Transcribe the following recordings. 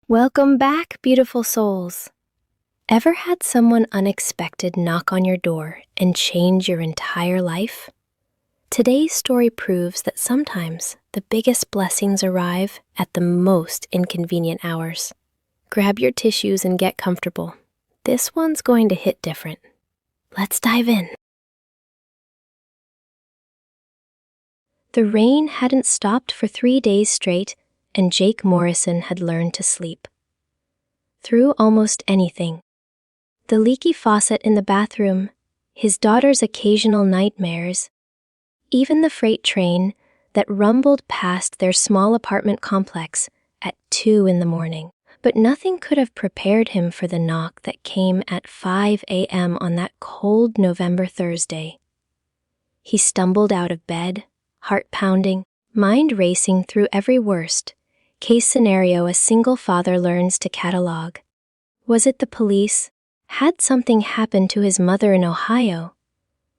Welcome back, beautiful souls. Ever had someone unexpected knock on your door and change your entire life? Today's story proves that sometimes the biggest blessings arrive at the most inconvenient hours. Grab your tissues and get comfortable. This one's going to hit different. Let's dive in. The rain hadn't stopped for 3 days straight, and Jake Morrison had learned to sleep. Through almost anything. The leaky faucet in the bathroom, his daughter's occasional nightmares, even the freight train that rumbled past their small apartment complex at 2 a.m. But nothing could have prepared him for the knock that came at 5 a.m. on that cold November Thursday. He stumbled out of bed, heart pounding, mind racing through every worst-case scenario a single father learns to catalog. Was it the police? Had something happened to his mother in Ohio?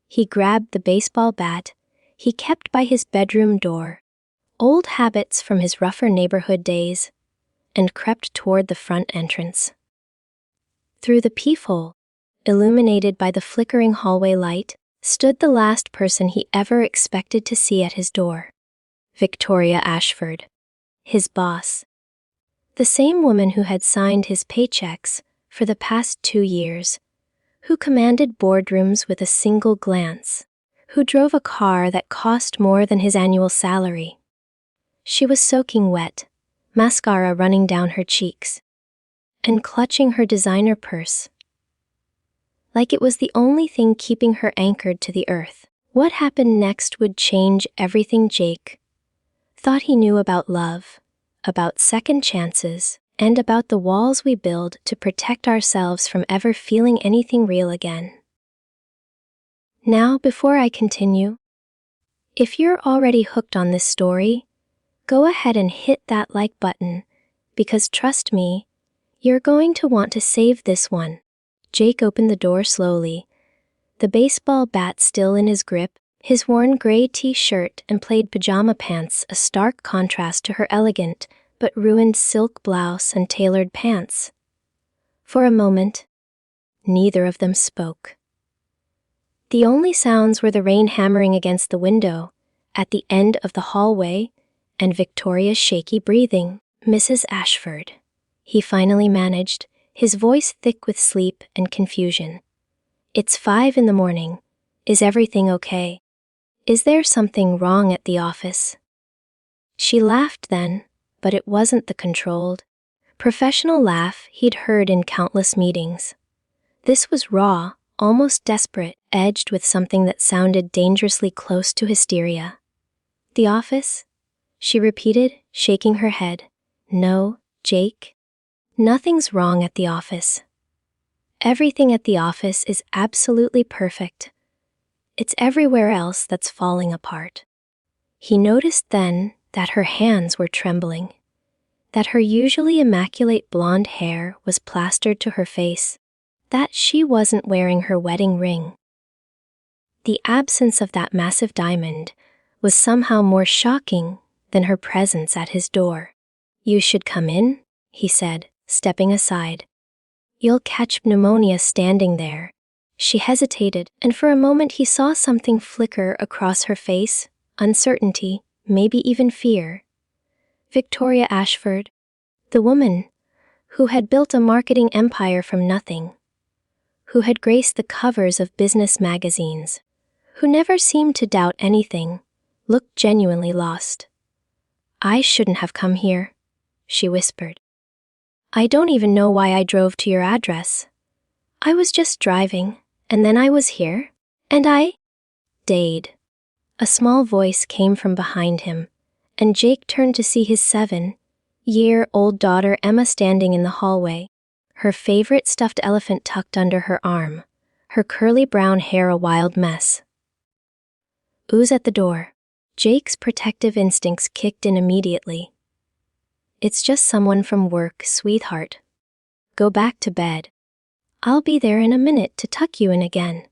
He grabbed the baseball bat he kept by his bedroom door, old habits from his rougher neighborhood days, and crept toward the front entrance. Through the peephole, illuminated by the flickering hallway light, stood the last person he ever expected to see at his door. Victoria Ashford, his boss. The same woman who had signed his paychecks for the past 2 years, who commanded boardrooms with a single glance, who drove a car that cost more than his annual salary. She was soaking wet, mascara running down her cheeks, and clutching her designer purse. Like it was the only thing keeping her anchored to the earth. What happened next would change everything. Jake thought he knew about love, about second chances, and about the walls we build to protect ourselves from ever feeling anything real again. Now, before I continue, if you're already hooked on this story, go ahead and hit that like button, because trust me, you're going to want to save this one. Jake opened the door slowly, the baseball bat still in his grip, his worn gray t-shirt and plaid pajama pants a stark contrast to her elegant but ruined silk blouse and tailored pants. For a moment, neither of them spoke. The only sounds were the rain hammering against the window at the end of the hallway and Victoria's shaky breathing. "Mrs. Ashford," he finally managed, his voice thick with sleep and confusion. "It's 5 a.m. Is everything okay? Is there something wrong at the office?" She laughed then, but it wasn't the controlled, professional laugh he'd heard in countless meetings. This was raw, almost desperate, edged with something that sounded dangerously close to hysteria. "The office?" she repeated, shaking her head. "No, Jake. Nothing's wrong at the office. Everything at the office is absolutely perfect. It's everywhere else that's falling apart." He noticed then that her hands were trembling, that her usually immaculate blonde hair was plastered to her face, that she wasn't wearing her wedding ring. The absence of that massive diamond was somehow more shocking than her presence at his door. "You should come in," he said, stepping aside. "You'll catch pneumonia standing there." She hesitated, and for a moment he saw something flicker across her face, uncertainty, maybe even fear. Victoria Ashford, the woman who had built a marketing empire from nothing, who had graced the covers of business magazines, who never seemed to doubt anything, looked genuinely lost. "I shouldn't have come here," she whispered. "I don't even know why I drove to your address. I was just driving, and then I was here, and Dade." A small voice came from behind him, and Jake turned to see his 7-year-old daughter Emma standing in the hallway, her favorite stuffed elephant tucked under her arm, her curly brown hair a wild mess. "Who's at the door?" Jake's protective instincts kicked in immediately. "It's just someone from work, sweetheart. Go back to bed. I'll be there in a minute to tuck you in again."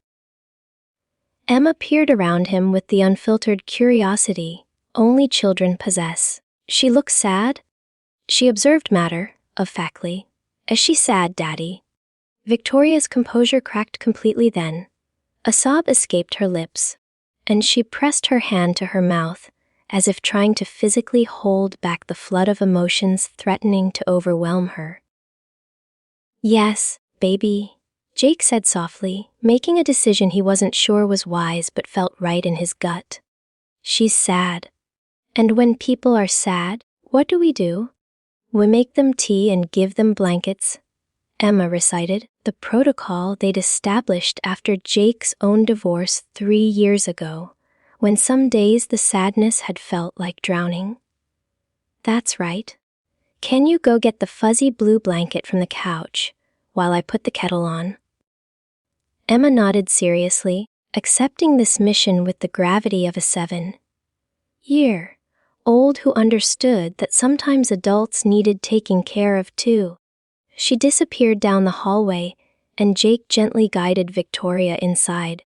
Emma peered around him with the unfiltered curiosity only children possess. She looked sad. She observed matter, factly, as she said, Daddy. Victoria's composure cracked completely then. A sob escaped her lips, and she pressed her hand to her mouth, as if trying to physically hold back the flood of emotions threatening to overwhelm her. Yes, baby, Jake said softly, making a decision he wasn't sure was wise but felt right in his gut. She's sad. And when people are sad, what do? We make them tea and give them blankets. Emma recited the protocol they'd established after Jake's own divorce 3 years ago, when some days the sadness had felt like drowning. That's right. Can you go get the fuzzy blue blanket from the couch while I put the kettle on? Emma nodded seriously, accepting this mission with the gravity of a 7-year-old who understood that sometimes adults needed taking care of too. She disappeared down the hallway, and Jake gently guided Victoria inside,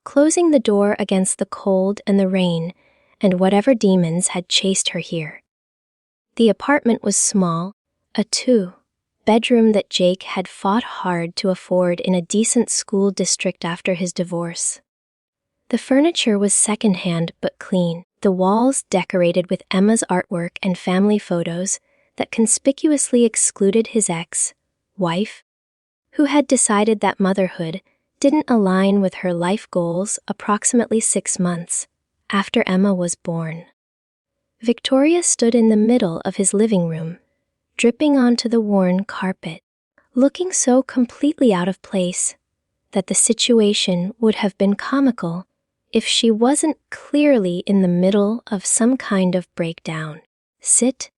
closing the door against the cold and the rain and whatever demons had chased her here. The apartment was small, a 2-bedroom that Jake had fought hard to afford in a decent school district after his divorce. The furniture was secondhand but clean, the walls decorated with Emma's artwork and family photos that conspicuously excluded his ex-wife, who had decided that motherhood didn't align with her life goals approximately 6 months after Emma was born. Victoria stood in the middle of his living room, dripping onto the worn carpet, looking so completely out of place that the situation would have been comical if she wasn't clearly in the middle of some kind of breakdown. Sit,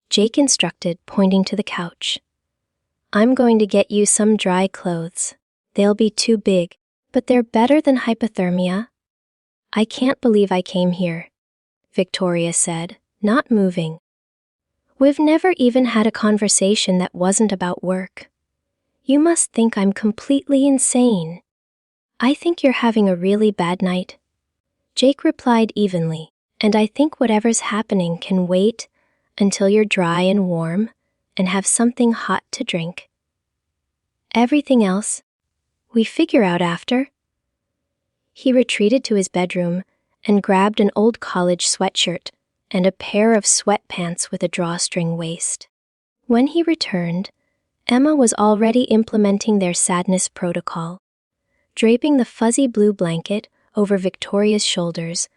Jake instructed, pointing to the couch. I'm going to get you some dry clothes. They'll be too big, but they're better than hypothermia. I can't believe I came here, Victoria said, not moving. We've never even had a conversation that wasn't about work. You must think I'm completely insane. I think you're having a really bad night. Jake replied evenly, and I think whatever's happening can wait until you're dry and warm and have something hot to drink. Everything else, we figure out after. He retreated to his bedroom and grabbed an old college sweatshirt and a pair of sweatpants with a drawstring waist. When he returned, Emma was already implementing their sadness protocol, draping the fuzzy blue blanket over Victoria's shoulders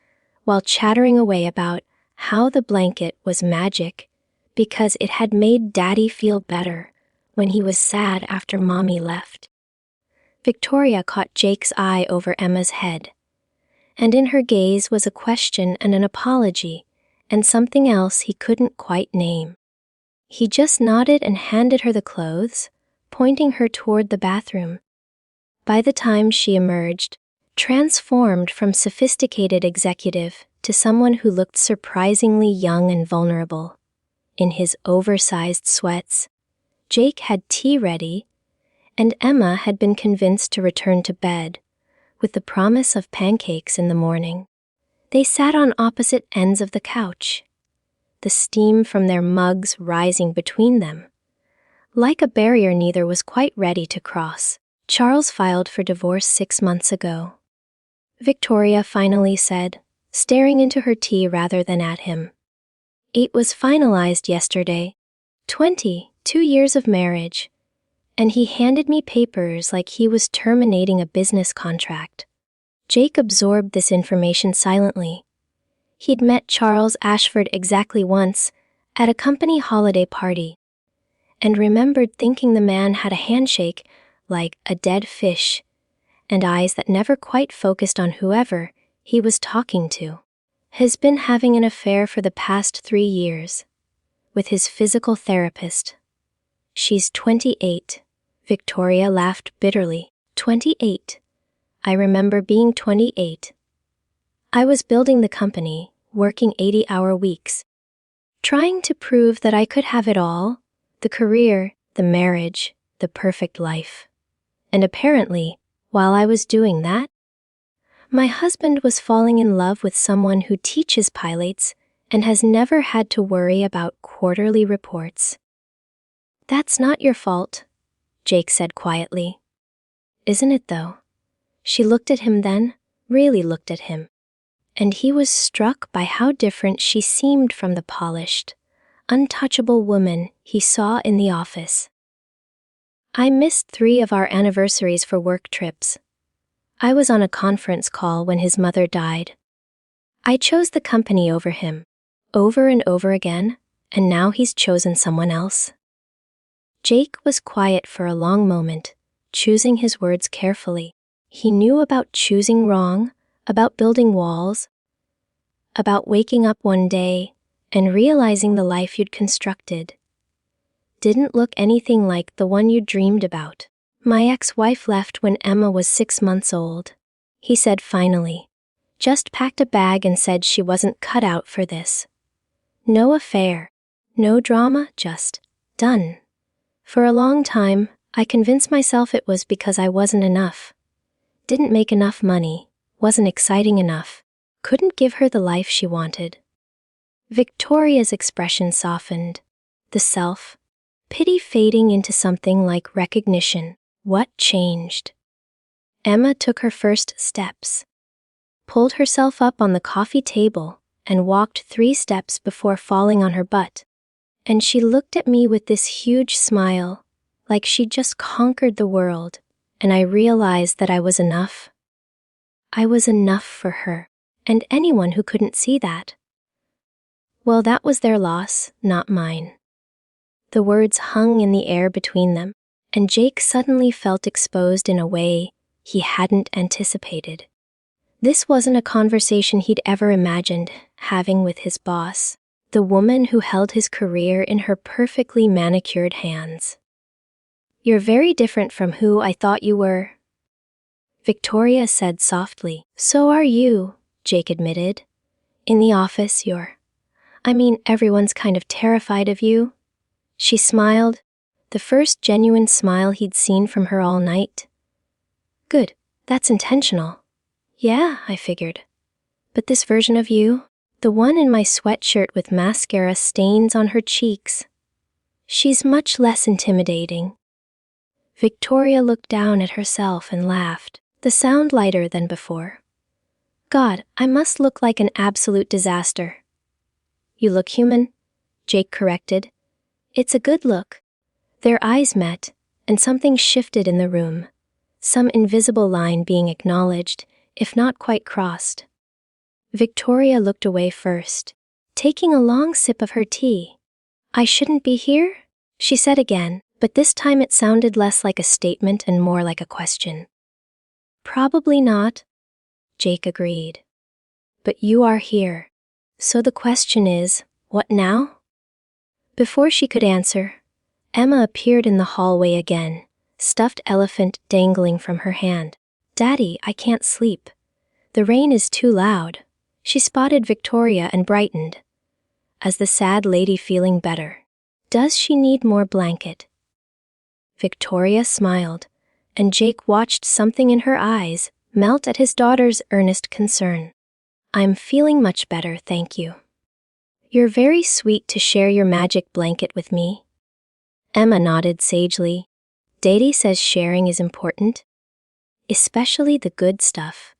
while chattering away about how the blanket was magic because it had made Daddy feel better when he was sad after Mommy left. Victoria caught Jake's eye over Emma's head, and in her gaze was a question and an apology and something else he couldn't quite name. He just nodded and handed her the clothes, pointing her toward the bathroom. By the time she emerged, transformed from sophisticated executive to someone who looked surprisingly young and vulnerable, in his oversized sweats, Jake had tea ready, and Emma had been convinced to return to bed, with the promise of pancakes in the morning. They sat on opposite ends of the couch, the steam from their mugs rising between them. Like a barrier neither was quite ready to cross. Charles filed for divorce 6 months ago, Victoria finally said, staring into her tea rather than at him. It was finalized yesterday, 22 years of marriage, and he handed me papers like he was terminating a business contract. Jake absorbed this information silently. He'd met Charles Ashford exactly once, at a company holiday party, and remembered thinking the man had a handshake like a dead fish, and eyes that never quite focused on whoever he was talking to. Has been having an affair for the past 3 years, with his physical therapist. She's 28. Victoria laughed bitterly. 28. I remember being 28. I was building the company, working 80-hour weeks, trying to prove that I could have it all, the career, the marriage, the perfect life. And apparently, while I was doing that, my husband was falling in love with someone who teaches pilots and has never had to worry about quarterly reports. That's not your fault, Jake said quietly. Isn't it though? She looked at him then, really looked at him. And he was struck by how different she seemed from the polished, untouchable woman he saw in the office. I missed 3 of our anniversaries for work trips. I was on a conference call when his mother died. I chose the company over him, over and over again, and now he's chosen someone else. Jake was quiet for a long moment, choosing his words carefully. He knew about choosing wrong, about building walls, about waking up one day and realizing the life you'd constructed didn't look anything like the one you dreamed about. My ex-wife left when Emma was 6 months old, he said finally. Just packed a bag and said she wasn't cut out for this. No affair, no drama, just done. For a long time, I convinced myself it was because I wasn't enough. Didn't make enough money, wasn't exciting enough, couldn't give her the life she wanted. Victoria's expression softened, the self-pity fading into something like recognition. What changed? Emma took her first steps, pulled herself up on the coffee table, and walked 3 steps before falling on her butt. And she looked at me with this huge smile, like she'd just conquered the world, and I realized that I was enough. I was enough for her, and anyone who couldn't see that. Well, that was their loss, not mine. The words hung in the air between them, and Jake suddenly felt exposed in a way he hadn't anticipated. This wasn't a conversation he'd ever imagined having with his boss, the woman who held his career in her perfectly manicured hands. You're very different from who I thought you were, Victoria said softly. So are you, Jake admitted. In the office, everyone's kind of terrified of you. She smiled, the first genuine smile he'd seen from her all night. Good, that's intentional. Yeah, I figured. But this version of you, the one in my sweatshirt with mascara stains on her cheeks, she's much less intimidating. Victoria looked down at herself and laughed, the sound lighter than before. God, I must look like an absolute disaster. You look human, Jake corrected. It's a good look. Their eyes met, and something shifted in the room, some invisible line being acknowledged, if not quite crossed. Victoria looked away first, taking a long sip of her tea. I shouldn't be here? She said again, but this time it sounded less like a statement and more like a question. Probably not, Jake agreed. But you are here. So the question is, what now? Before she could answer, Emma appeared in the hallway again, stuffed elephant dangling from her hand. Daddy, I can't sleep. The rain is too loud. She spotted Victoria and brightened. As the sad lady feeling better. Does she need more blanket? Victoria smiled, and Jake watched something in her eyes melt at his daughter's earnest concern. I'm feeling much better, thank you. You're very sweet to share your magic blanket with me. Emma nodded sagely. Daddy says sharing is important, especially the good stuff.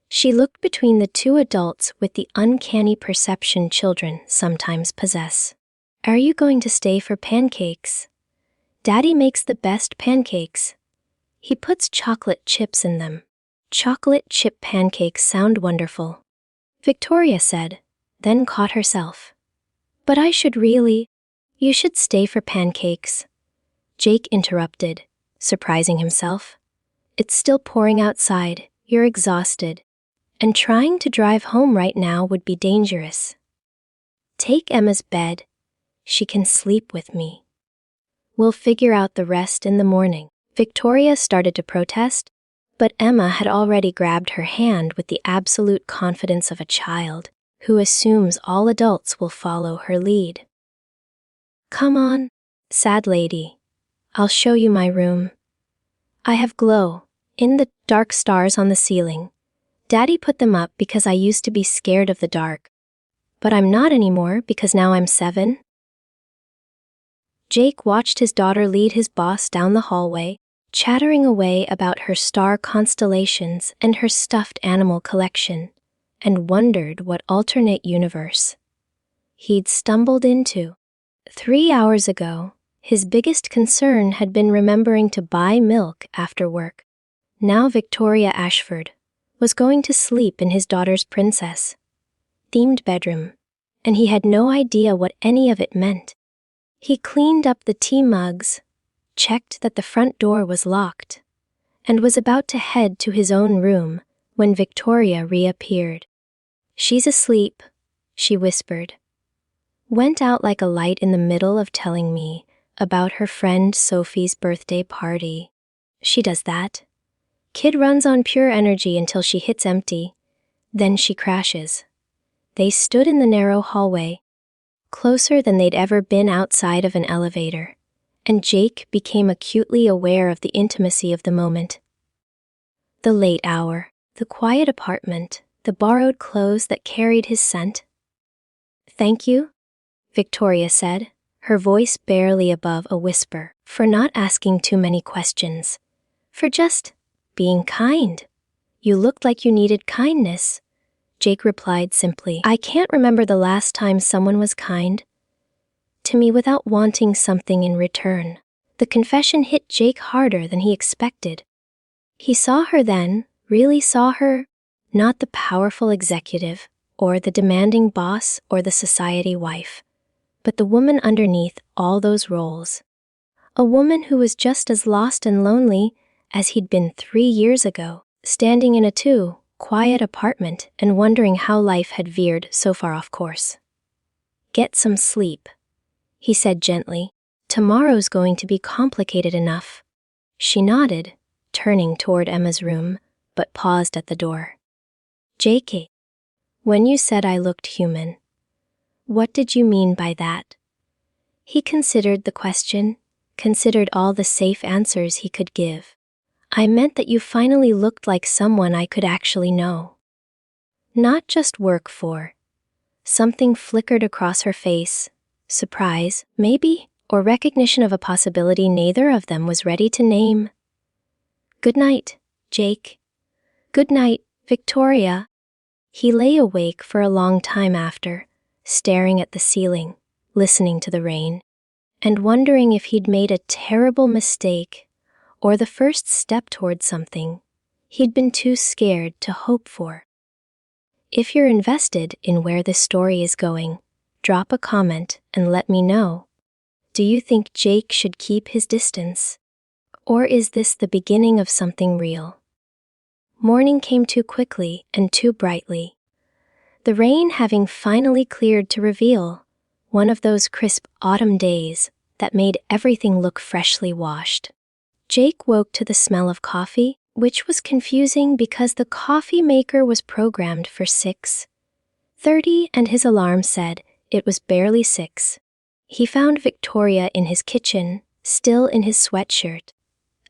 She looked between the 2 adults with the uncanny perception children sometimes possess. Are you going to stay for pancakes? Daddy makes the best pancakes. He puts chocolate chips in them. Chocolate chip pancakes sound wonderful, Victoria said, then caught herself. But I should really. You should stay for pancakes. Jake interrupted, surprising himself. It's still pouring outside, you're exhausted, and trying to drive home right now would be dangerous. Take Emma's bed. She can sleep with me. We'll figure out the rest in the morning. Victoria started to protest, but Emma had already grabbed her hand with the absolute confidence of a child who assumes all adults will follow her lead. Come on, sad lady. I'll show you my room. I have glow in the dark stars on the ceiling. Daddy put them up because I used to be scared of the dark. But I'm not anymore because now I'm 7. Jake watched his daughter lead his boss down the hallway, chattering away about her star constellations and her stuffed animal collection, and wondered what alternate universe he'd stumbled into. 3 hours ago, his biggest concern had been remembering to buy milk after work. Now Victoria Ashford was going to sleep in his daughter's princess-themed bedroom, and he had no idea what any of it meant. He cleaned up the tea mugs, checked that the front door was locked, and was about to head to his own room when Victoria reappeared. "She's asleep," she whispered. "Went out like a light in the middle of telling me about her friend Sophie's birthday party. She does that. Kid runs on pure energy until she hits empty. Then she crashes." They stood in the narrow hallway, closer than they'd ever been outside of an elevator, and Jake became acutely aware of the intimacy of the moment. The late hour, the quiet apartment, the borrowed clothes that carried his scent. "Thank you," Victoria said, her voice barely above a whisper, "for not asking too many questions. For just being kind. You looked like you needed kindness." Jake replied simply, "I can't remember the last time someone was kind to me without wanting something in return." The confession hit Jake harder than he expected. He saw her then, really saw her, not the powerful executive, or the demanding boss, or the society wife, but the woman underneath all those roles. A woman who was just as lost and lonely as he'd been 3 years ago, standing in a quiet apartment and wondering how life had veered so far off course. "Get some sleep," he said gently. "Tomorrow's going to be complicated enough." She nodded, turning toward Emma's room, but paused at the door. "JK, when you said I looked human, what did you mean by that?" He considered the question, considered all the safe answers he could give. "I meant that you finally looked like someone I could actually know. Not just work for." Something flickered across her face. Surprise, maybe, or recognition of a possibility neither of them was ready to name. "Good night, Jake." "Good night, Victoria." He lay awake for a long time after, staring at the ceiling, listening to the rain, and wondering if he'd made a terrible mistake or the first step toward something he'd been too scared to hope for. If you're invested in where this story is going, drop a comment and let me know. Do you think Jake should keep his distance? Or is this the beginning of something real? Morning came too quickly and too brightly, the rain having finally cleared to reveal one of those crisp autumn days that made everything look freshly washed. Jake woke to the smell of coffee, which was confusing because the coffee maker was programmed for 6:30 and his alarm said it was barely 6. He found Victoria in his kitchen, still in his sweatshirt,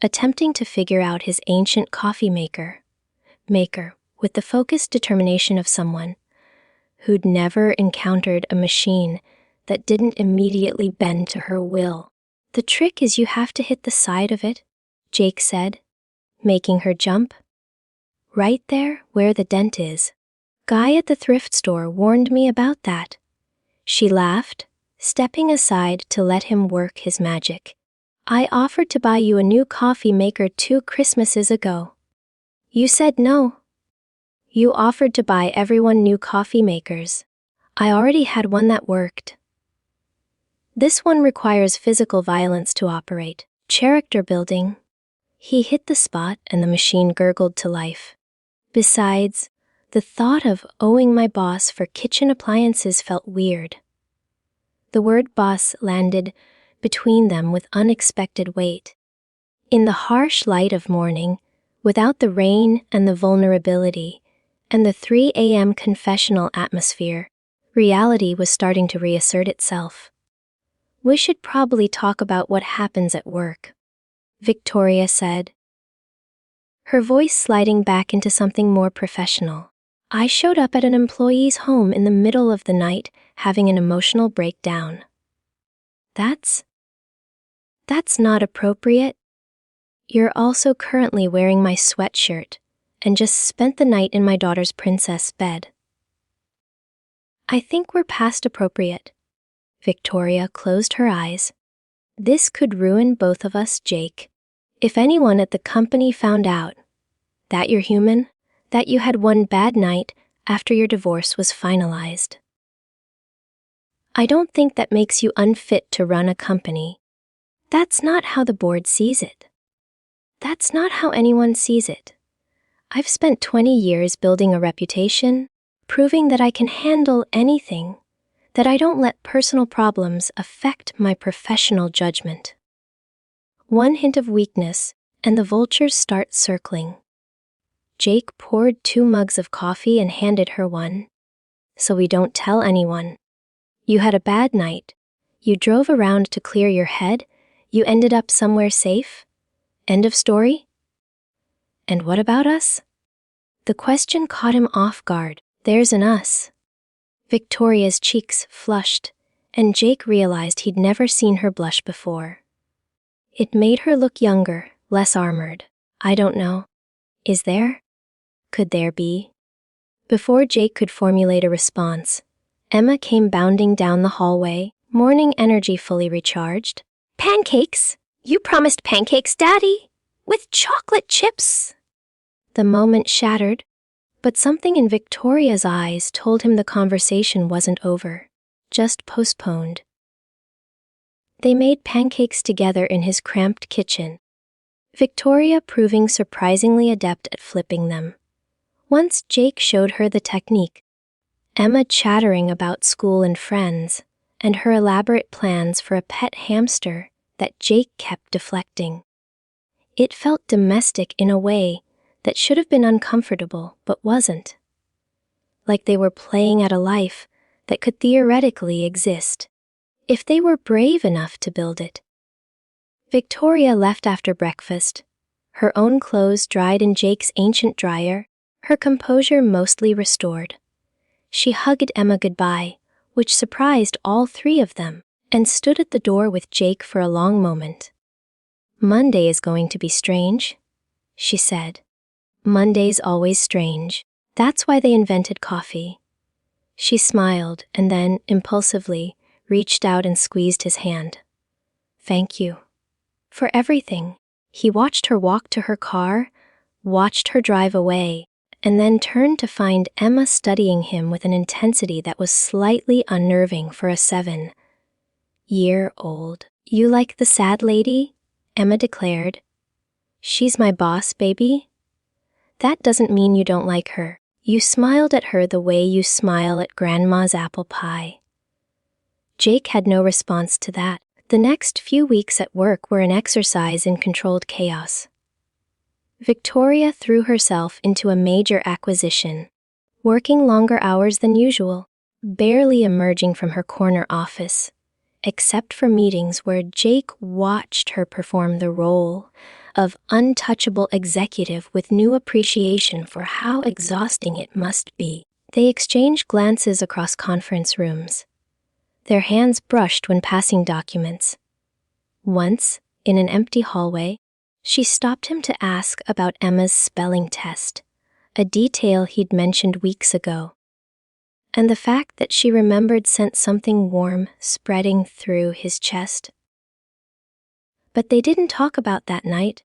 attempting to figure out his ancient coffee maker with the focused determination of someone who'd never encountered a machine that didn't immediately bend to her will. "The trick is you have to hit the side of it," Jake said, making her jump. "Right there where the dent is. Guy at the thrift store warned me about that." She laughed, stepping aside to let him work his magic. "I offered to buy you a new coffee maker 2 Christmases ago. You said no. You offered to buy everyone new coffee makers. I already had one that worked. This one requires physical violence to operate, character building." He hit the spot and the machine gurgled to life. "Besides, the thought of owing my boss for kitchen appliances felt weird." The word boss landed between them with unexpected weight. In the harsh light of morning, without the rain and the vulnerability, and the 3 a.m. confessional atmosphere, reality was starting to reassert itself. "We should probably talk about what happens at work," Victoria said, her voice sliding back into something more professional. "I showed up at an employee's home in the middle of the night, having an emotional breakdown." "That's That's not appropriate. You're also currently wearing my sweatshirt and just spent the night in my daughter's princess bed. I think we're past appropriate. Victoria closed her eyes. This could ruin both of us, Jake. If anyone at the company found out that you're human, that you had one bad night after your divorce was finalized. I don't think that makes you unfit to run a company. That's not how the board sees it. That's not how anyone sees it. I've spent 20 years building a reputation, proving that I can handle anything, that I don't let personal problems affect my professional judgment. One hint of weakness, and the vultures start circling. Jake poured 2 mugs of coffee and handed her one. So we don't tell anyone. You had a bad night. You drove around to clear your head. You ended up somewhere safe. End of story? And what about us? The question caught him off guard. There's an us. Victoria's cheeks flushed, and Jake realized he'd never seen her blush before. It made her look younger, less armored. I don't know. Is there? Could there be? Before Jake could formulate a response, Emma came bounding down the hallway, morning energy fully recharged. Pancakes! You promised pancakes, Daddy! With chocolate chips! The moment shattered, but something in Victoria's eyes told him the conversation wasn't over, just postponed. They made pancakes together in his cramped kitchen, Victoria proving surprisingly adept at flipping them. Once Jake showed her the technique, Emma chattering about school and friends, and her elaborate plans for a pet hamster that Jake kept deflecting. It felt domestic in a way that should have been uncomfortable but wasn't. Like they were playing at a life that could theoretically exist, if they were brave enough to build it. Victoria left after breakfast, her own clothes dried in Jake's ancient dryer, her composure mostly restored. She hugged Emma goodbye, which surprised all 3 of them, and stood at the door with Jake for a long moment. Monday is going to be strange, she said. Monday's always strange. That's why they invented coffee. She smiled and then, impulsively, reached out and squeezed his hand. Thank you. For everything. He watched her walk to her car, watched her drive away, and then turned to find Emma studying him with an intensity that was slightly unnerving for a 7-year-old. You like the sad lady? Emma declared. She's my boss, baby. That doesn't mean you don't like her. You smiled at her the way you smile at Grandma's apple pie. Jake had no response to that. The next few weeks at work were an exercise in controlled chaos. Victoria threw herself into a major acquisition, working longer hours than usual, barely emerging from her corner office, except for meetings where Jake watched her perform the role of untouchable executive with new appreciation for how exhausting it must be. They exchanged glances across conference rooms. Their hands brushed when passing documents. Once, in an empty hallway, she stopped him to ask about Emma's spelling test, a detail he'd mentioned weeks ago. And the fact that she remembered sent something warm spreading through his chest. But they didn't talk about that night.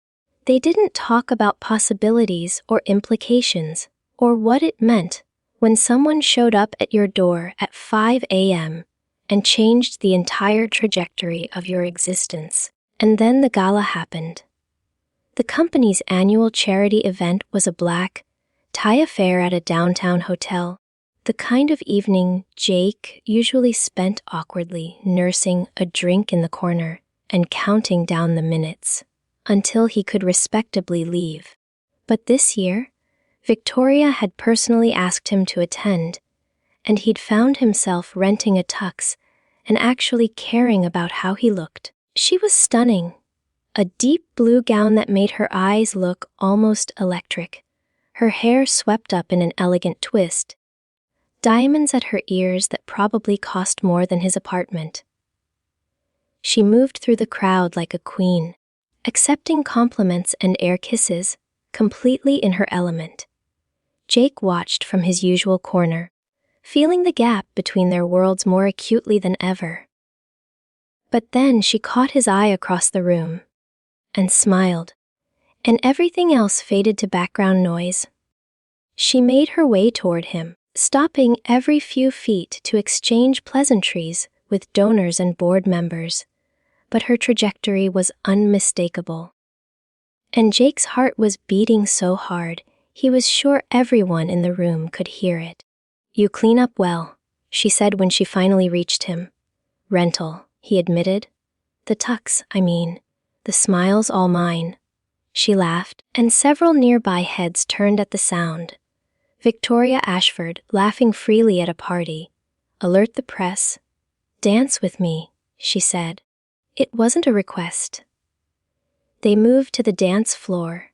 They didn't talk about possibilities or implications, or what it meant when someone showed up at your door at 5 a.m. and changed the entire trajectory of your existence. And then the gala happened. The company's annual charity event was a black-tie affair at a downtown hotel, the kind of evening Jake usually spent awkwardly nursing a drink in the corner and counting down the minutes until he could respectably leave. But this year, Victoria had personally asked him to attend, and he'd found himself renting a tux and actually caring about how he looked. She was stunning. A deep blue gown that made her eyes look almost electric, her hair swept up in an elegant twist, diamonds at her ears that probably cost more than his apartment. She moved through the crowd like a queen, accepting compliments and air kisses, completely in her element. Jake watched from his usual corner, feeling the gap between their worlds more acutely than ever. But then she caught his eye across the room and smiled, and everything else faded to background noise. She made her way toward him, stopping every few feet to exchange pleasantries with donors and board members, but her trajectory was unmistakable. And Jake's heart was beating so hard, he was sure everyone in the room could hear it. "You clean up well," she said when she finally reached him. "Rental," he admitted. "The tux, I mean. The smile's all mine." She laughed, and several nearby heads turned at the sound. Victoria Ashford, laughing freely at a party. "Alert the press." "Dance with me," she said. It wasn't a request. They moved to the dance floor,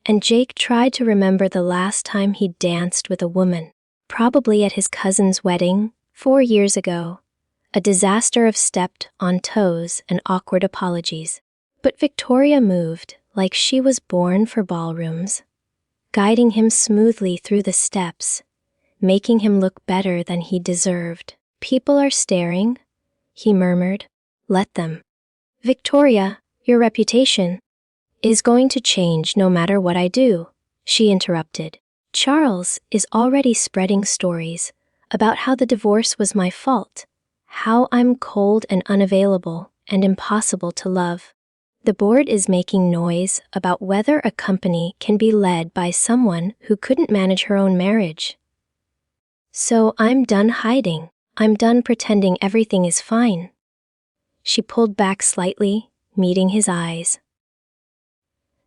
and Jake tried to remember the last time he danced with a woman, probably at his cousin's wedding 4 years ago. A disaster of stepped on toes and awkward apologies. But Victoria moved like she was born for ballrooms, guiding him smoothly through the steps, making him look better than he deserved. "People are staring," he murmured. "Let them." "Victoria, your reputation is going to change no matter what I do," she interrupted. "Charles is already spreading stories about how the divorce was my fault, how I'm cold and unavailable and impossible to love. The board is making noise about whether a company can be led by someone who couldn't manage her own marriage. So I'm done hiding. I'm done pretending everything is fine." She pulled back slightly, meeting his eyes.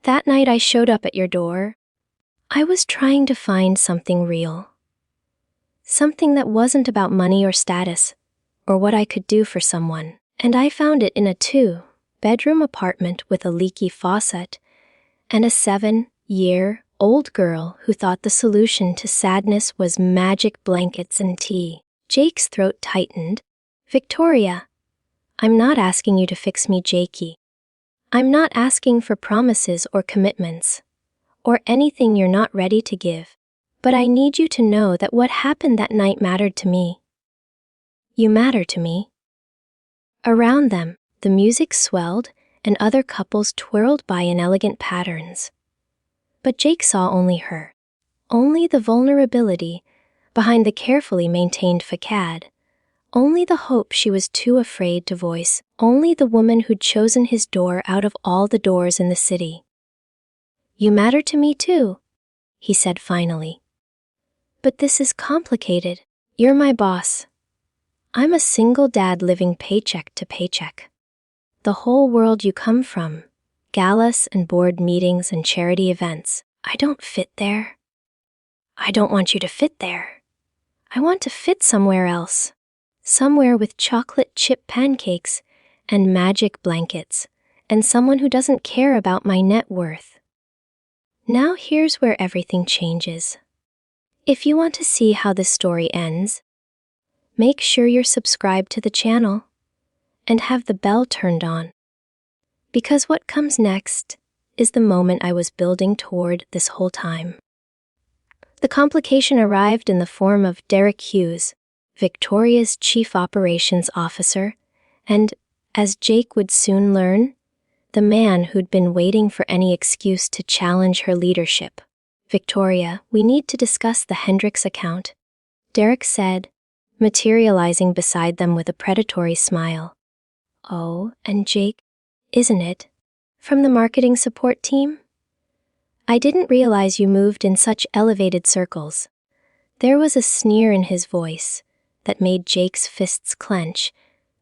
"That night I showed up at your door. I was trying to find something real. Something that wasn't about money or status, or what I could do for someone. And I found it in a 2-bedroom apartment with a leaky faucet and a 7-year-old girl who thought the solution to sadness was magic blankets and tea." Jake's throat tightened. "Victoria, I'm not asking you to fix me, Jakey. I'm not asking for promises or commitments, or anything you're not ready to give. But I need you to know that what happened that night mattered to me. You matter to me." Around them, the music swelled and other couples twirled by in elegant patterns. But Jake saw only her, only the vulnerability behind the carefully maintained facade, only the hope she was too afraid to voice, only the woman who'd chosen his door out of all the doors in the city. "You matter to me too," he said finally. "But this is complicated. You're my boss. I'm a single dad living paycheck to paycheck. The whole world you come from, galas and board meetings and charity events, I don't fit there. I don't want you to fit there. I want to fit somewhere else. Somewhere with chocolate chip pancakes and magic blankets, and someone who doesn't care about my net worth." Now here's where everything changes. If you want to see how this story ends, make sure you're subscribed to the channel and have the bell turned on. Because what comes next is the moment I was building toward this whole time. The complication arrived in the form of Derek Hughes, Victoria's chief operations officer, and, as Jake would soon learn, the man who'd been waiting for any excuse to challenge her leadership. "Victoria, we need to discuss the Hendricks account," Derek said, materializing beside them with a predatory smile. "Oh, and Jake, isn't it? From the marketing support team? I didn't realize you moved in such elevated circles." There was a sneer in his voice that made Jake's fists clench,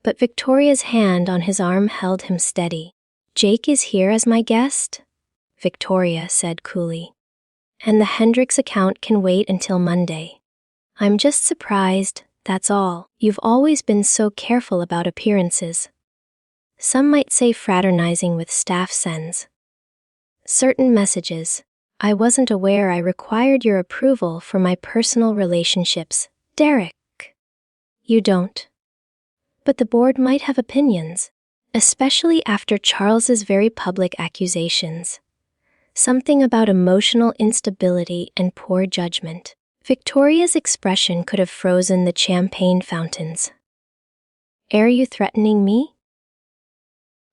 but Victoria's hand on his arm held him steady. "Jake is here as my guest," Victoria said coolly. "And the Hendricks account can wait until Monday. I'm just surprised, that's all. You've always been so careful about appearances. Some might say fraternizing with staff sends certain messages. I wasn't aware I required your approval for my personal relationships, Derek." "You don't. But the board might have opinions, especially after Charles's very public accusations. Something about emotional instability and poor judgment. Victoria's expression could have frozen the champagne fountains. "Are you threatening me?"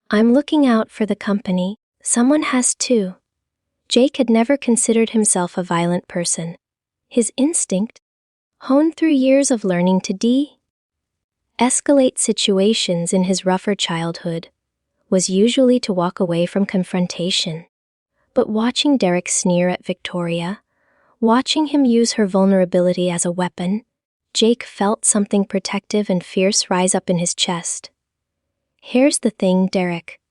"I'm looking out for the company. Someone has to." Jake had never considered himself a violent person. His instinct, honed through years of learning to de-escalate situations in his rougher childhood, was usually to walk away from confrontation. But watching Derek sneer at Victoria, watching him use her vulnerability as a weapon, Jake felt something protective and fierce rise up in his chest. "Here's the thing, Derek,"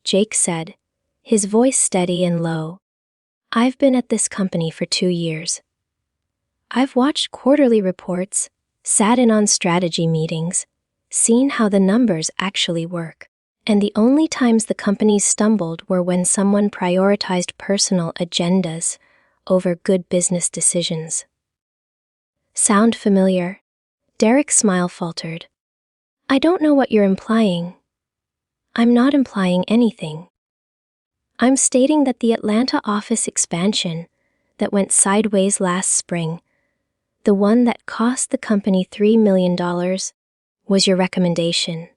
Jake said, his voice steady and low. "I've been at this company for 2 years. I've watched quarterly reports, sat in on strategy meetings, seen how the numbers actually work. And the only times the companies stumbled were when someone prioritized personal agendas over good business decisions." "Sound familiar?" Derek's smile faltered. "I don't know what you're implying." "I'm not implying anything. I'm stating that the Atlanta office expansion that went sideways last spring, the one that cost the company $3 million, was your recommendation.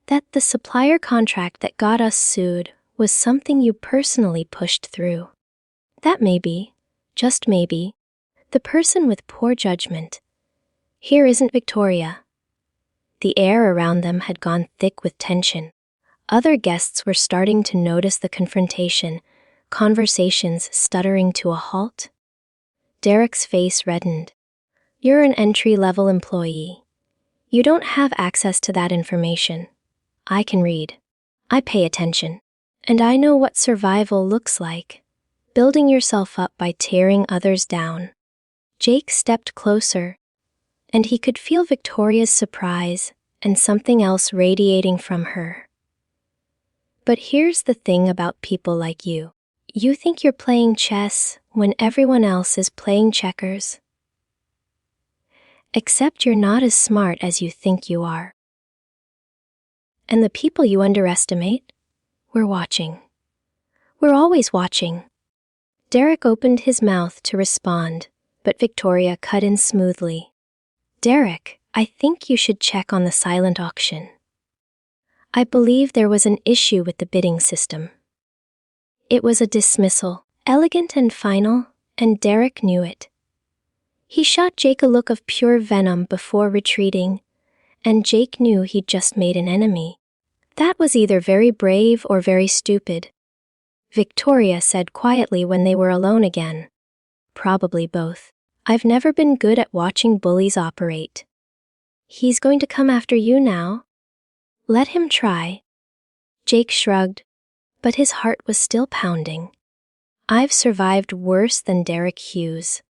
That the supplier contract that got us sued was something you personally pushed through. That may be, just maybe, the person with poor judgment. Here isn't Victoria." The air around them had gone thick with tension. Other guests were starting to notice the confrontation, conversations stuttering to a halt. Derek's face reddened. "You're an entry-level employee. You don't have access to that information. I can read. I pay attention. And I know what survival looks like. Building yourself up by tearing others down." Jake stepped closer, and he could feel Victoria's surprise and something else radiating from her. "But here's the thing about people like you. You think you're playing chess when everyone else is playing checkers. Except you're not as smart as you think you are. And the people you underestimate, we're watching. We're always watching." Derek opened his mouth to respond, but Victoria cut in smoothly. "Derek, I think you should check on the silent auction. I believe there was an issue with the bidding system." It was a dismissal, elegant and final, and Derek knew it. He shot Jake a look of pure venom before retreating, and Jake knew he'd just made an enemy. That was either very brave or very stupid. Victoria said quietly when they were alone again. "Probably both. I've never been good at watching bullies operate." "He's going to come after you now." "Let him try." Jake shrugged, but his heart was still pounding. "I've survived worse than Derek Hughes."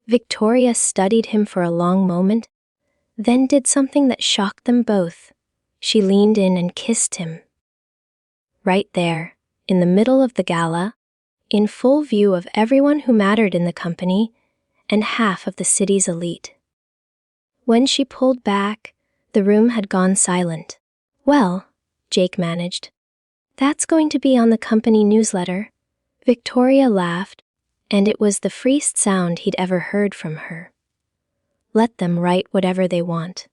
Victoria studied him for a long moment, then did something that shocked them both. She leaned in and kissed him. Right there, in the middle of the gala, in full view of everyone who mattered in the company and half of the city's elite. When she pulled back, the room had gone silent. "Well," Jake managed, "that's going to be on the company newsletter." Victoria laughed, and it was the freest sound he'd ever heard from her. "Let them write whatever they want.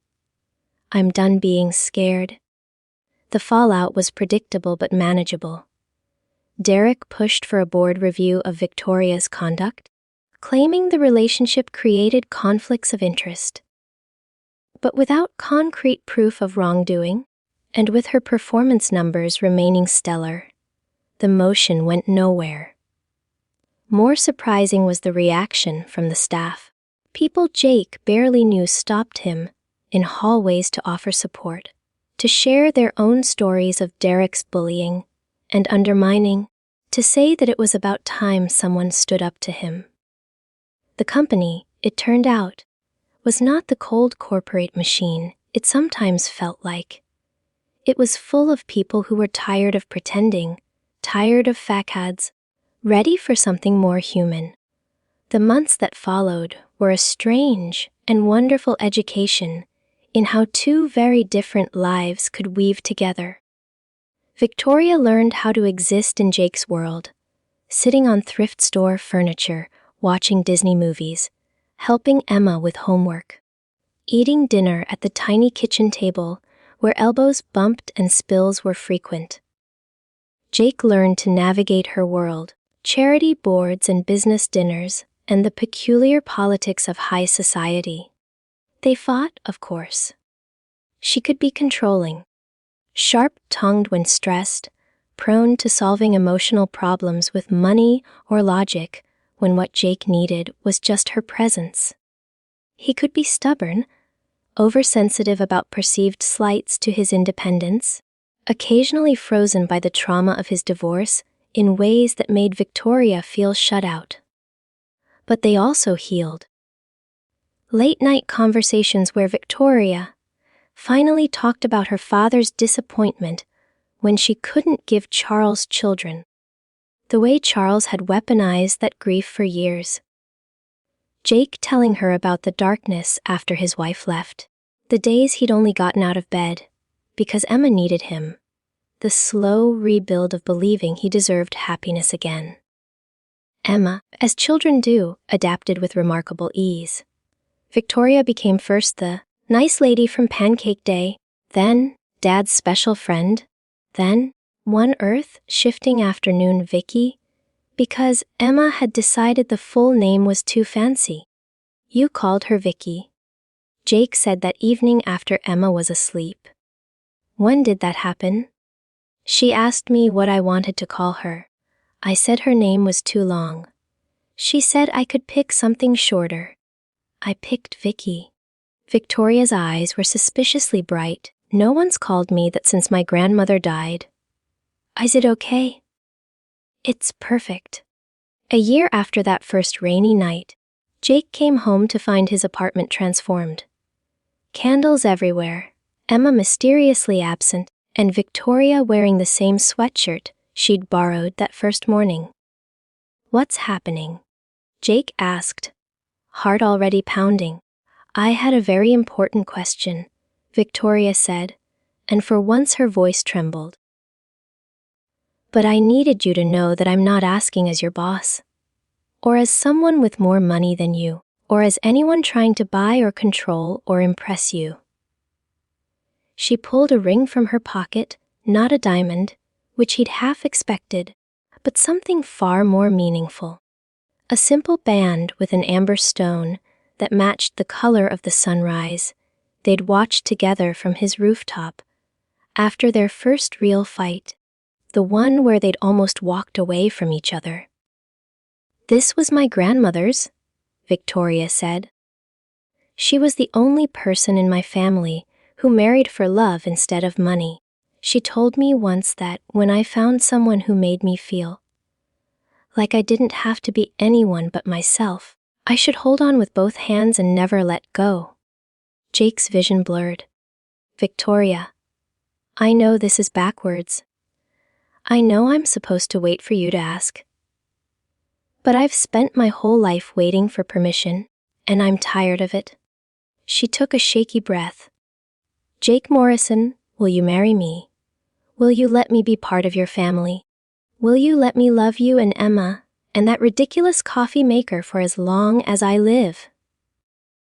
I'm done being scared." The fallout was predictable but manageable. Derek pushed for a board review of Victoria's conduct, claiming the relationship created conflicts of interest. But without concrete proof of wrongdoing, and with her performance numbers remaining stellar, the motion went nowhere. More surprising was the reaction from the staff. People Jake barely knew stopped him in hallways to offer support, to share their own stories of Derek's bullying and undermining, to say that it was about time someone stood up to him. The company, it turned out, was not the cold corporate machine it sometimes felt like. It was full of people who were tired of pretending, tired of facades, ready for something more human. The months that followed were a strange and wonderful education in how two very different lives could weave together. Victoria learned how to exist in Jake's world, sitting on thrift store furniture, watching Disney movies, helping Emma with homework, eating dinner at the tiny kitchen table where elbows bumped and spills were frequent. Jake learned to navigate her world, charity boards and business dinners, and the peculiar politics of high society. They fought, of course. She could be controlling, sharp-tongued when stressed, prone to solving emotional problems with money or logic when what Jake needed was just her presence. He could be stubborn, oversensitive about perceived slights to his independence, occasionally frozen by the trauma of his divorce in ways that made Victoria feel shut out. But they also healed. Late-night conversations where Victoria finally talked about her father's disappointment when she couldn't give Charles children, the way Charles had weaponized that grief for years. Jake telling her about the darkness after his wife left, the days he'd only gotten out of bed because Emma needed him, the slow rebuild of believing he deserved happiness again. Emma, as children do, adapted with remarkable ease. Victoria became first the nice lady from Pancake Day, then Dad's special friend, then one earth-shifting afternoon Vicky, because Emma had decided the full name was too fancy. You called her Vicky. Jake said that evening after Emma was asleep. When did that happen? She asked me what I wanted to call her. I said her name was too long. She said I could pick something shorter. I picked Vicky. Victoria's eyes were suspiciously bright. No one's called me that since my grandmother died. Is it okay? It's perfect. A year after that first rainy night, Jake came home to find his apartment transformed. Candles everywhere, Emma mysteriously absent, and Victoria wearing the same sweatshirt she'd borrowed that first morning. What's happening? Jake asked, heart already pounding. I had a very important question, Victoria said, and for once her voice trembled. But I needed you to know that I'm not asking as your boss, or as someone with more money than you, or as anyone trying to buy or control or impress you. She pulled a ring from her pocket, not a diamond, which he'd half expected, but something far more meaningful. A simple band with an amber stone that matched the color of the sunrise they'd watched together from his rooftop after their first real fight, the one where they'd almost walked away from each other. This was my grandmother's, Victoria said. She was the only person in my family who married for love instead of money. She told me once that when I found someone who made me feel like I didn't have to be anyone but myself, I should hold on with both hands and never let go. Jake's vision blurred. Victoria, I know this is backwards. I know I'm supposed to wait for you to ask. But I've spent my whole life waiting for permission, and I'm tired of it. She took a shaky breath. Jake Morrison, will you marry me? Will you let me be part of your family? Will you let me love you and Emma and that ridiculous coffee maker for as long as I live?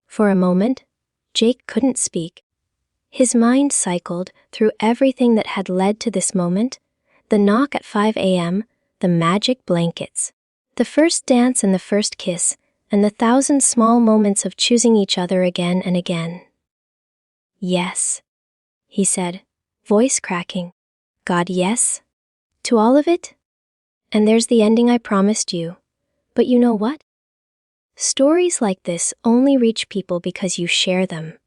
For a moment, Jake couldn't speak. His mind cycled through everything that had led to this moment, the knock at 5 a.m., the magic blankets, the first dance and the first kiss, and the 1,000 small moments of choosing each other again and again. Yes, he said, voice cracking. God, yes? To all of it? And there's the ending I promised you. But you know what? Stories like this only reach people because you share them.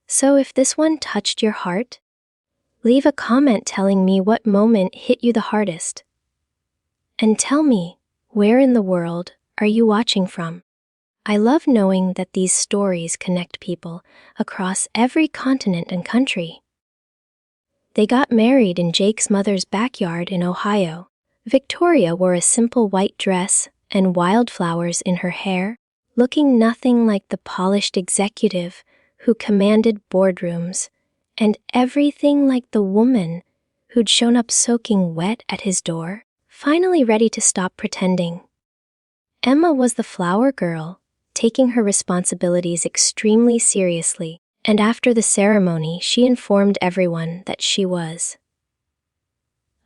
So if this one touched your heart, leave a comment telling me what moment hit you the hardest. And tell me, where in the world are you watching from? I love knowing that these stories connect people across every continent and country. They got married in Jake's mother's backyard in Ohio. Victoria wore a simple white dress and wildflowers in her hair, looking nothing like the polished executive who commanded boardrooms, and everything like the woman who'd shown up soaking wet at his door, finally ready to stop pretending. Emma was the flower girl, taking her responsibilities extremely seriously, and after the ceremony she informed everyone that she was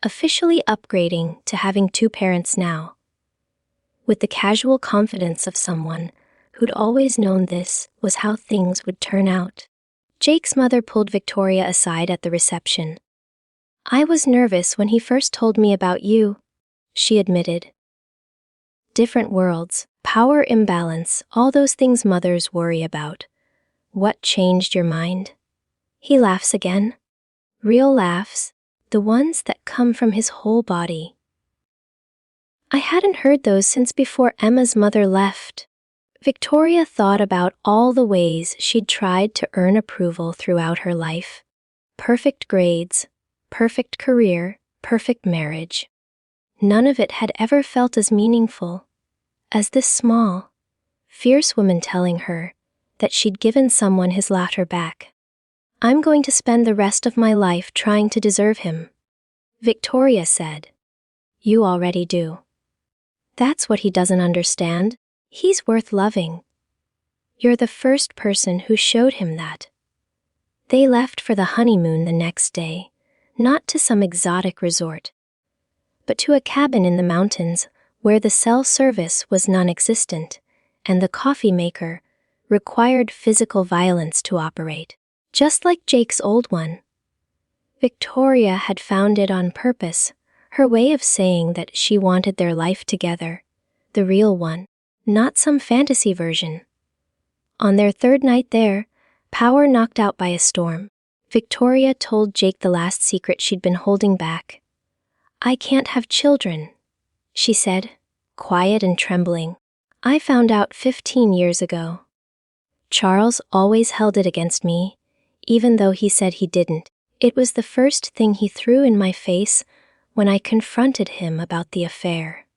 officially upgrading to having two parents now. With the casual confidence of someone who'd always known this was how things would turn out. Jake's mother pulled Victoria aside at the reception. "I was nervous when he first told me about you," she admitted. Different worlds, power imbalance, all those things mothers worry about. What changed your mind? He laughs again. Real laughs, the ones that come from his whole body. I hadn't heard those since before Emma's mother left. Victoria thought about all the ways she'd tried to earn approval throughout her life. Perfect grades, perfect career, perfect marriage. None of it had ever felt as meaningful as this small, fierce woman telling her that she'd given someone his laughter back. "I'm going to spend the rest of my life trying to deserve him," Victoria said. "You already do. That's what he doesn't understand. He's worth loving. You're the first person who showed him that." They left for the honeymoon the next day, not to some exotic resort, but to a cabin in the mountains where the cell service was non-existent and the coffee maker required physical violence to operate, just like Jake's old one. Victoria had found it on purpose, her way of saying that she wanted their life together, the real one, not some fantasy version. On their third night there, power knocked out by a storm, Victoria told Jake the last secret she'd been holding back. "I can't have children," she said, quiet and trembling. "I found out 15 years ago. Charles always held it against me, even though he said he didn't. It was the first thing he threw in my face when I confronted him about the affair."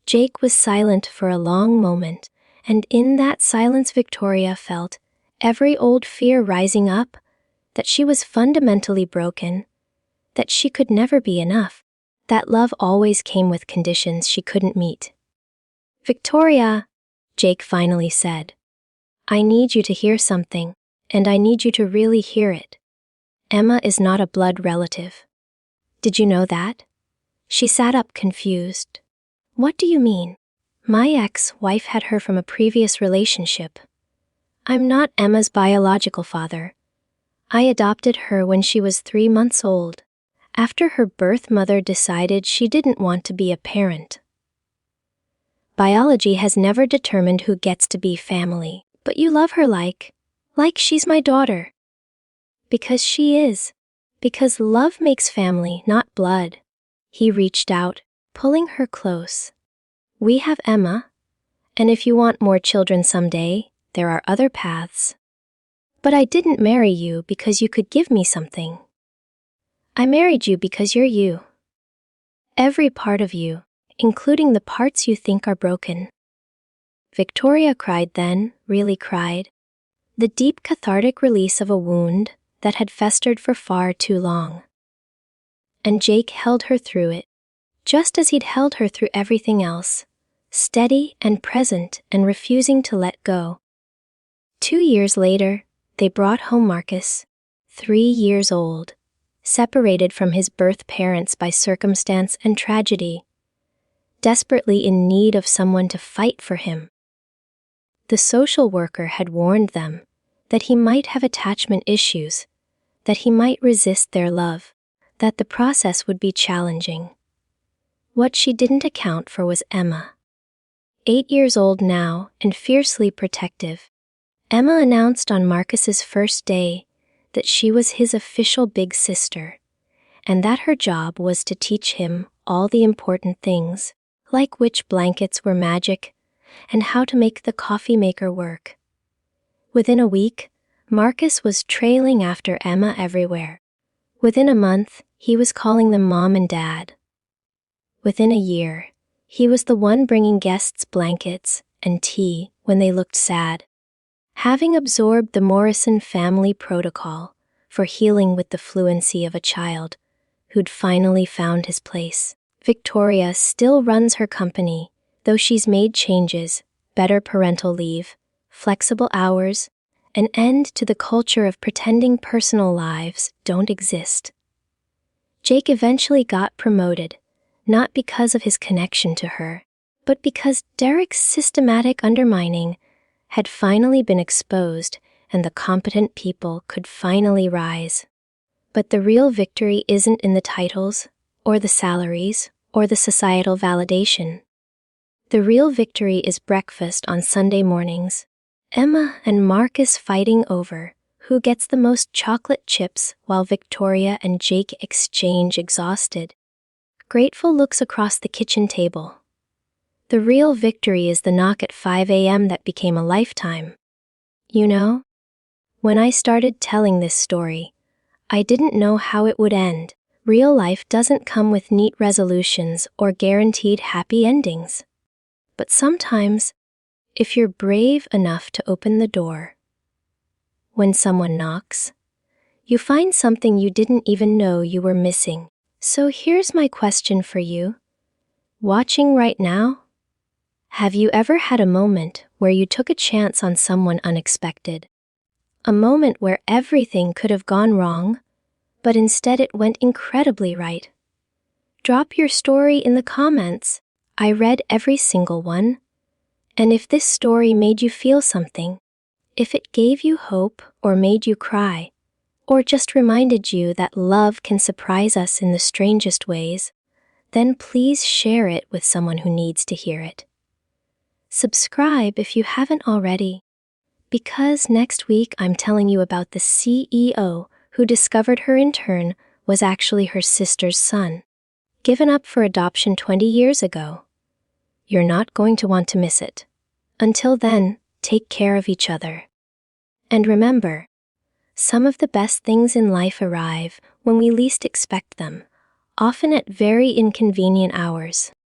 Jake was silent for a long moment, and in that silence Victoria felt every old fear rising up, that she was fundamentally broken, that she could never be enough, that love always came with conditions she couldn't meet. "Victoria," Jake finally said, "I need you to hear something, and I need you to really hear it. Emma is not a blood relative. Did you know that?" She sat up confused. "What do you mean?" "My ex-wife had her from a previous relationship. I'm not Emma's biological father. I adopted her when she was 3 months old, after her birth mother decided she didn't want to be a parent. Biology has never determined who gets to be family, but you love her like she's my daughter. Because she is. Because love makes family, not blood." He reached out, pulling her close. "We have Emma, and if you want more children someday, there are other paths. But I didn't marry you because you could give me something. I married you because you're you. Every part of you, including the parts you think are broken." Victoria cried then, really cried. The deep cathartic release of a wound that had festered for far too long. And Jake held her through it, just as he'd held her through everything else, steady and present and refusing to let go. 2 years later, they brought home Marcus, 3 years old, separated from his birth parents by circumstance and tragedy, desperately in need of someone to fight for him. The social worker had warned them that he might have attachment issues, that he might resist their love, that the process would be challenging. What she didn't account for was Emma. 8 years old now and fiercely protective, Emma announced on Marcus's first day that she was his official big sister, and that her job was to teach him all the important things, like which blankets were magic and how to make the coffee maker work. Within a week, Marcus was trailing after Emma everywhere. Within a month, he was calling them mom and dad. Within a year, he was the one bringing guests blankets and tea when they looked sad. Having absorbed the Morrison family protocol for healing with the fluency of a child, who'd finally found his place. Victoria still runs her company, though she's made changes, better parental leave, flexible hours, an end to the culture of pretending personal lives don't exist. Jake eventually got promoted, not because of his connection to her, but because Derek's systematic undermining had finally been exposed and the competent people could finally rise. But the real victory isn't in the titles, or the salaries, or the societal validation. The real victory is breakfast on Sunday mornings. Emma and Marcus fighting over who gets the most chocolate chips while Victoria and Jake exchange exhausted, grateful looks across the kitchen table. The real victory is the knock at 5 a.m. that became a lifetime. You know, when I started telling this story, I didn't know how it would end. Real life doesn't come with neat resolutions or guaranteed happy endings. But sometimes, if you're brave enough to open the door, when someone knocks, you find something you didn't even know you were missing. So here's my question for you. Watching right now, have you ever had a moment where you took a chance on someone unexpected? A moment where everything could have gone wrong, but instead it went incredibly right? Drop your story in the comments. I read every single one. And if this story made you feel something, if it gave you hope or made you cry, or just reminded you that love can surprise us in the strangest ways, then please share it with someone who needs to hear it. Subscribe if you haven't already, because next week I'm telling you about the CEO who discovered her intern was actually her sister's son, given up for adoption 20 years ago. You're not going to want to miss it. Until then, take care of each other. And remember, some of the best things in life arrive when we least expect them, often at very inconvenient hours.